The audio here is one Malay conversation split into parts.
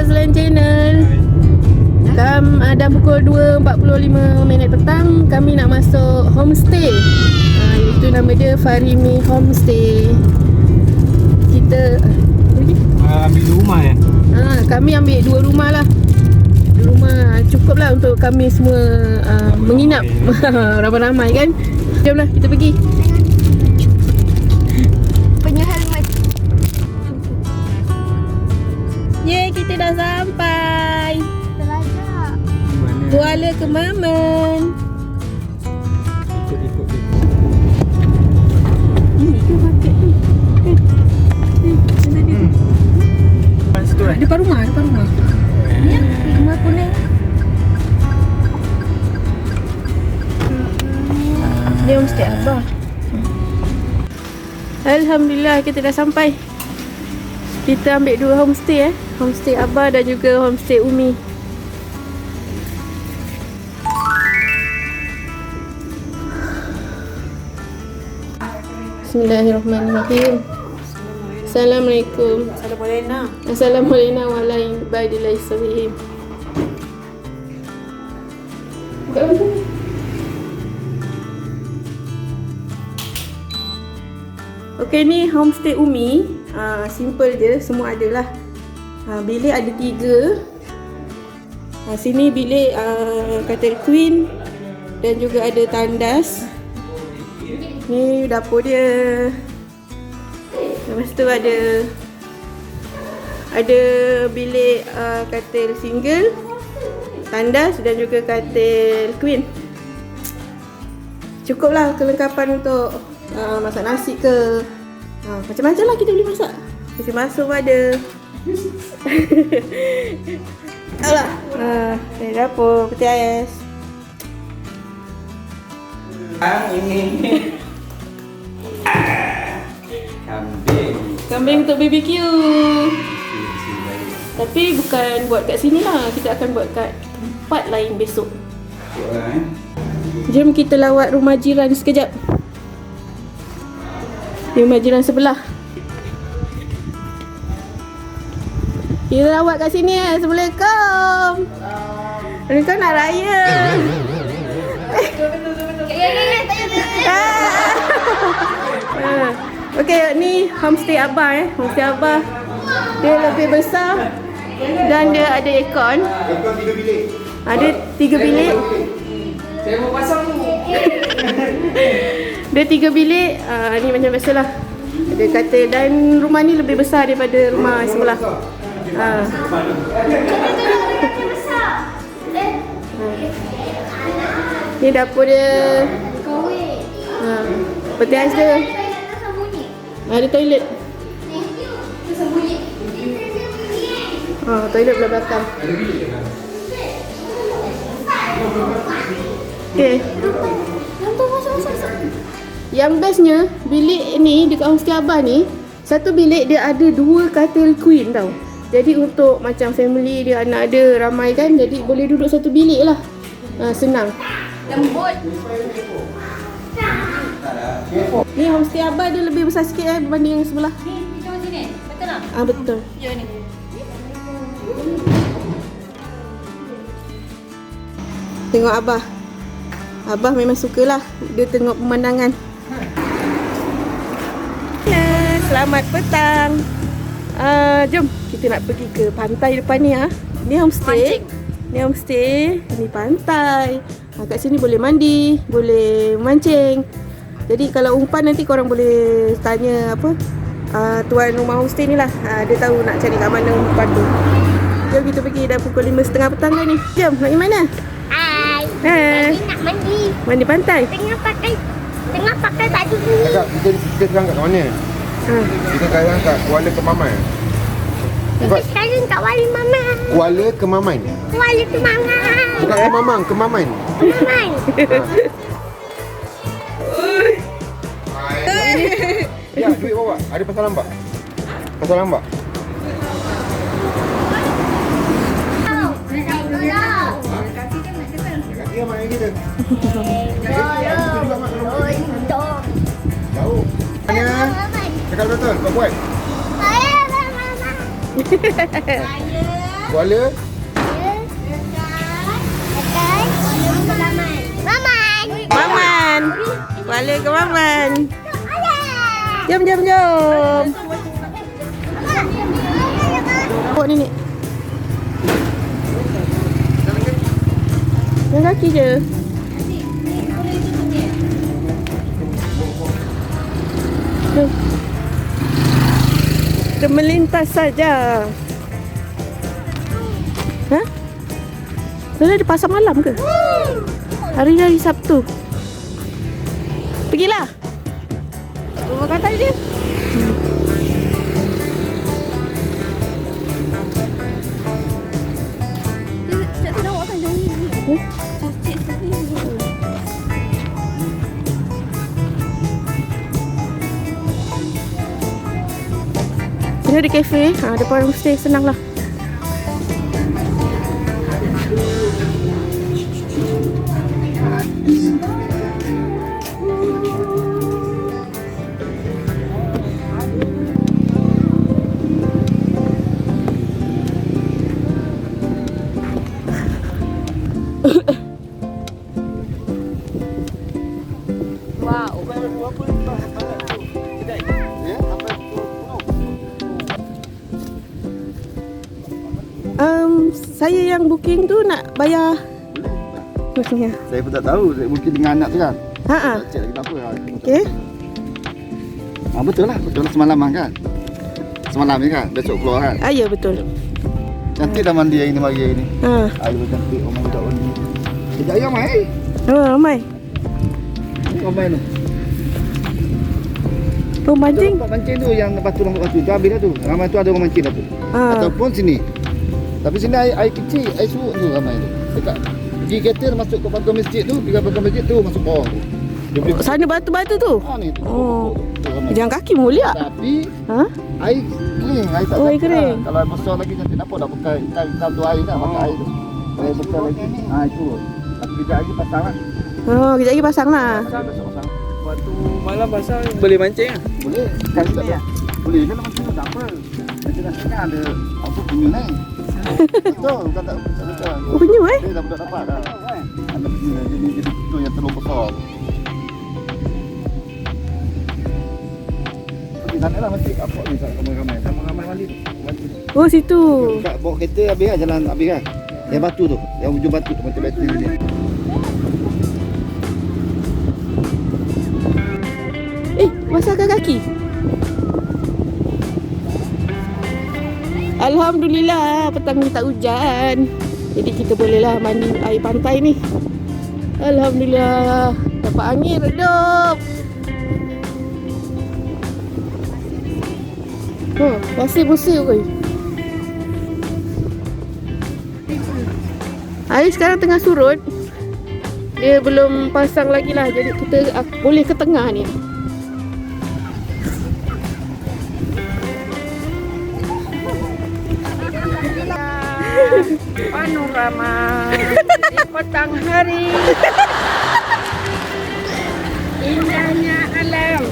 Azlan Channel. Dah pukul 2.45 petang. Kami nak masuk homestay. Itu nama dia Farimi Homestay. Kita ambil 2 rumah ya? Kami ambil 2 rumah lah. 2 rumah cukup lah untuk kami semua menginap. Ramai-ramai kan. Jomlah kita pergi. Punya helmet. Yeay, kita dah sampai Terlajak. Kuala Kemaman. Ikut. Ini ke market ni? Macam tadi. Situ kan? Depan rumah. Ni rumah kuning. Ni homestay Abah. Alhamdulillah kita dah sampai. Kita ambil 2 homestay Homestay Abah dan juga homestay Umi. Bismillahirrahmanirrahim. Assalamualaikum. Assalamualaikum warahmatullahi wabarakatuh. Okey, ni homestay Umi. Simple je, semua ada lah. Bilik ada 3. Sini bilik katil queen dan juga ada tandas. Ni dapur dia. Lepas tu ada bilik katil single, tandas dan juga katil queen. Cukup lah kelengkapan untuk masak nasi ke macam-macam lah kita boleh masak. Kasi masuk pun ada. Alah. Dari dapur, peti ais. Ini Kambing untuk BBQ. Tapi bukan buat kat sini lah. Kita akan buat kat tempat lain besok. Jom kita lawat rumah jiran sekejap. Rumah jiran sebelah. Kita lawat kat sini. Assalamualaikum. Kau nak raya. Okey, ni homestay Abah Homestay Abah. Dia lebih besar dan dia ada aircon. Ada 3 bilik. saya mau pasang tu. Dia 3 bilik. Ni macam biasalah. Ada katil dan rumah ni lebih besar daripada rumah sebelah. Ni dapur dia. Peti ais dia. Ada toilet. Toilet belah belakang. Okay. Yang bestnya bilik ni dekat homestay Abah ni, satu bilik dia ada 2 katil queen tau. Jadi untuk macam family dia, anak dia ramai kan, jadi boleh duduk satu bilik lah. Senang. Lembut. Ni homestay Abah dia lebih besar sikit berbanding yang sebelah. Ni macam sini. Betul tak? Betul. Ya ni. Tengok Abah. Abah memang sukalah dia tengok pemandangan. Selamat petang. Jom kita nak pergi ke pantai depan ni. Ni homestay. Ni homestay, ni pantai. Kat sini boleh mandi, boleh mancing. Jadi kalau umpan nanti korang boleh tanya tuan rumah homestay ni lah. Dia tahu nak cari kat mana umpan tu. Jom kita pergi, dah pukul 5.30 petang dah ni. Jom, nak pergi mana? Hai. Nak mandi. Mandi pantai. Tengah pakai baju ni. Kakak, kita sekarang kat mana? Kita sekarang kat Kuala Kemaman. Kita sekarang kat Wali Mama. Kuala Kemaman. Wali tu Mama. Bukan Kemaman, Kemaman. Kemaman. Ya, duit bawa. Ada pasal lambat. Pasal lambat. Kaki kan mak kita. Tahu. Mana? Cakap betul, buat. Kuala. Maman. Maman. Kuala ke Maman. Ayah. Jom, jom, jom. Bawa nenek. Jalan kaki je. Jom. Kita melintas saja. Ha? Sudah di pasar malam ke? Hari-hari Sabtu. Pergilah. Rumah kata dia. Sini ada kafe. Depan homestay. Senang lah. Saya yang booking tu nak bayar. Maksudnya. Saya pun tak tahu. Saya mungkin dengan anak tu kan. Ha. Tak cek lagi tak apa. Okey. Betul lah semalam kan. Semalam ni kan. Besok keluar kan. Ya betul. Cantik dah mandi hari ni pagi hari ni. Air pun cantik. Orang budak mandi. Sekejap ayam mai. Ramai. Ramai tu. Pemancing. Tempat mancing tu yang batu tu habis dah tu. Ramai tu ada orang mancing dah tu. Ataupun sini. Tapi sini air kecil, air surut tu ramai tu. Dekat pergi kereta masuk ke pagar masjid tu, pergi pagar masjid tu masuk bawah tu. Sana batu-batu tu. Ni tu. Jalan kaki boleh tak? Tapi air kering, air tak. Oh, air kering. Kalau air besar lagi nanti nampak dah pakai hitam tu air dah, pakai air tu. Air besar lagi. Itu. Tapi kejap lagi pasang lah. Kejap lagi pasang lah. Besok pasang. Waktu malam pasang boleh mancing lah. Boleh. Kan tak apa. Boleh kan mancing tu tak apa. Nanti dah setengah ada apa punya ni. Betul, bukan tak betul. Penyu Dia dah dapat dah. Ada punya jadi tu yang terlalu besar. Di sana lah masjid apa ni ramai mandi tu. Oh situ. Kat bawa kereta habis kan jalan habis kan. Yang batu tu, yang ujung batu tu macam batu ni. Basahkan kaki. Alhamdulillah petang ni tak hujan. Jadi kita bolehlah mandi air pantai ni. Alhamdulillah. Dapat angin redup. Pasir-pasir ke? Air sekarang tengah surut. Dia belum pasang lagi lah. Jadi kita boleh ke tengah ni. Panorama di petang hari, indahnya alam.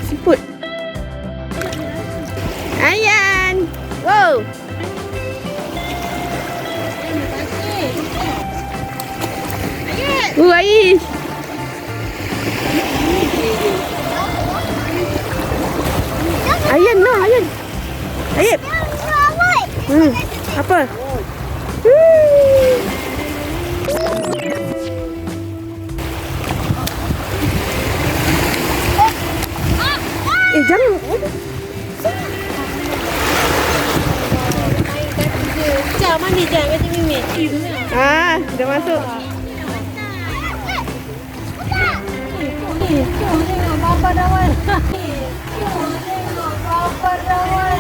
Siput. Ayan. Wow. Aish. Ayan no, ayan. Ayib. Apa? Jangan. Jangan mandi jangan macam Mimi. Dah masuk. Bapa dawan. Bapa dawan.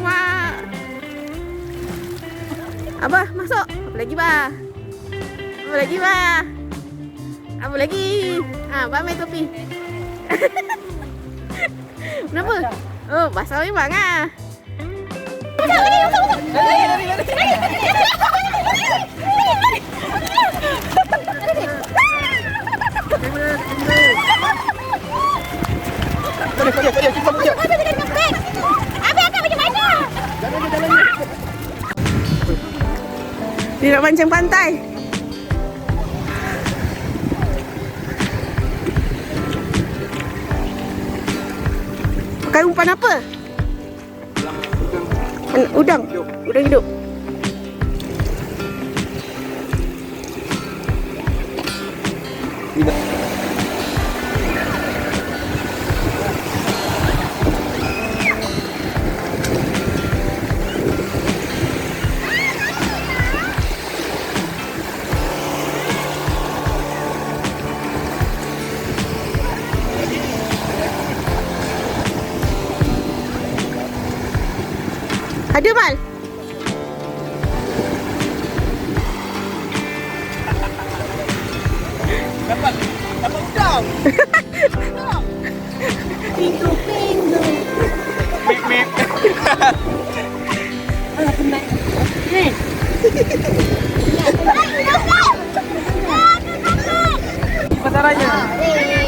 Mak. Abah masuk. Apa lagi bah? Apa lagi bah? Apa lagi? Pamer topi. Kenapa? Oh, basah memang ah. Dia nak mancing pantai. Pakai umpan apa? Udang. Udang hidup. Ada Mal? Dapat udang. Pintu. Mip. Pasarannya.